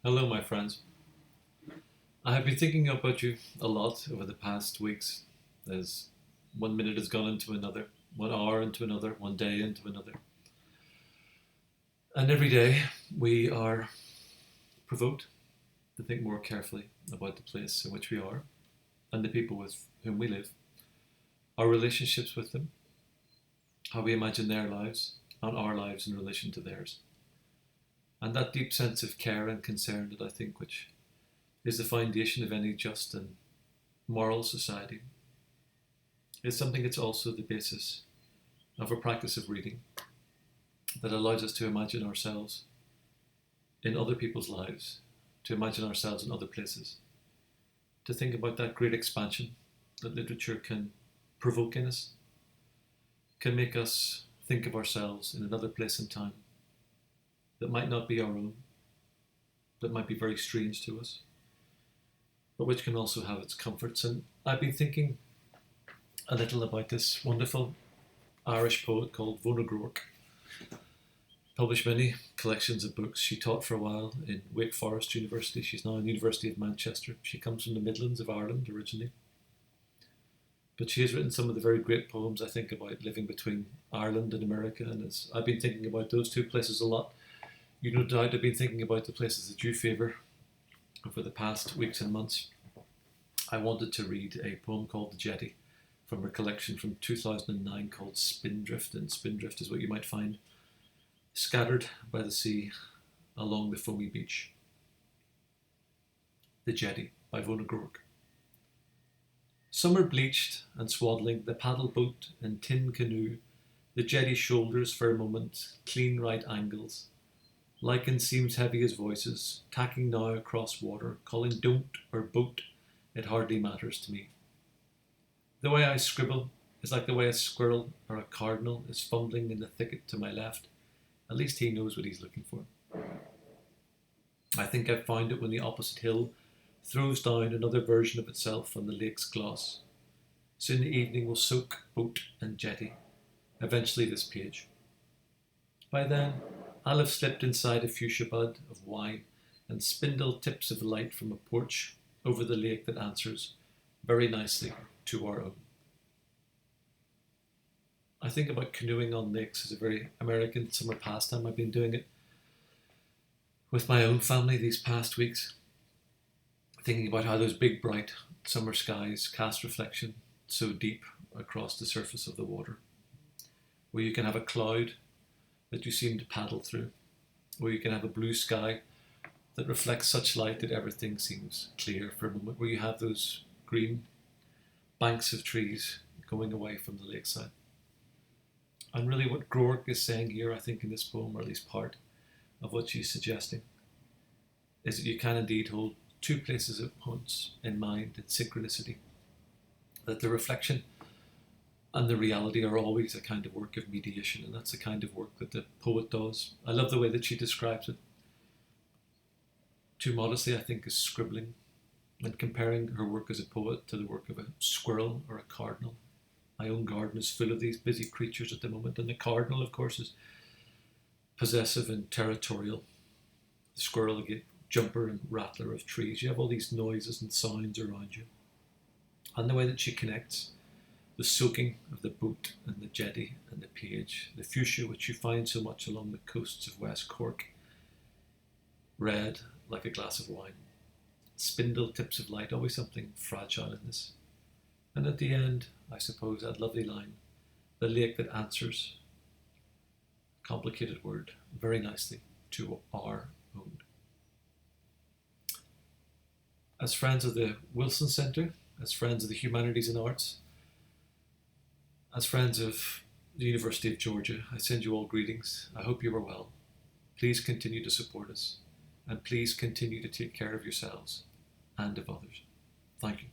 Hello, my friends. I have been thinking about you a lot over the past weeks as one minute has gone into another, 1 hour into another, one day into another. And every day we are provoked to think more carefully about the place in which we are and the people with whom we live, our relationships with them, how we imagine their lives and our lives in relation to theirs. And that deep sense of care and concern that I think which is the foundation of any just and moral society is something that's also the basis of a practice of reading that allows us to imagine ourselves in other people's lives, to imagine ourselves in other places, to think about that great expansion that literature can provoke in us, can make us think of ourselves in another place and time that might not be our own, that might be very strange to us, but which can also have its comforts. And I've been thinking a little about this wonderful Irish poet called Vona Groarke. Published many collections of books. She taught for a while in Wake Forest University. She's now in the University of Manchester. She comes from the Midlands of Ireland originally. But she has written some of the very great poems, I think, about living between Ireland and America. And as I've been thinking about those two places a lot, you no doubt have been thinking about the places that you favour over the past weeks and months. I wanted to read a poem called The Jetty from her collection from 2009 called Spindrift. And Spindrift is what you might find scattered by the sea along the foamy beach. The Jetty by Vona Groarke. Summer bleached and swaddling, the paddle boat and tin canoe, the jetty shoulders for a moment, clean right angles. Lichen seems heavy as voices, tacking now across water, calling don't or boat, it hardly matters to me. The way I scribble is like the way a squirrel or a cardinal is fumbling in the thicket to my left. At least he knows what he's looking for. I think I've found it when the opposite hill throws down another version of itself on the lake's gloss. Soon the evening will soak boat and jetty, eventually this page. By then, I'll have slipped inside a fuchsia bud of wine and spindle tips of light from a porch over the lake that answers very nicely to our own. I think about canoeing on lakes as a very American summer pastime. I've been doing it with my own family these past weeks, thinking about how those big bright summer skies cast reflection so deep across the surface of the water, where you can have a cloud that you seem to paddle through, where you can have a blue sky that reflects such light that everything seems clear for a moment, where you have those green banks of trees going away from the lakeside. And really what Groarke is saying here, I think in this poem, or at least part of what she's suggesting, is that you can indeed hold two places at once in mind in synchronicity, that the reflection and the reality are always a kind of work of mediation, and that's the kind of work that the poet does. I love the way that she describes it. Too modestly, I think, is scribbling and comparing her work as a poet to the work of a squirrel or a cardinal. My own garden is full of these busy creatures at the moment, and the cardinal, of course, is possessive and territorial. The squirrel, a jumper and rattler of trees. You have all these noises and sounds around you. And the way that she connects the soaking of the boat and the jetty and the page, the fuchsia which you find so much along the coasts of West Cork, red like a glass of wine, spindle tips of light, always something fragile in this. And at the end, I suppose, that lovely line, the lake that answers, complicated word, very nicely to our own. As friends of the Willson Center, as friends of the Humanities and Arts, as friends of the University of Georgia, I send you all greetings. I hope you are well. Please continue to support us, and please continue to take care of yourselves and of others. Thank you.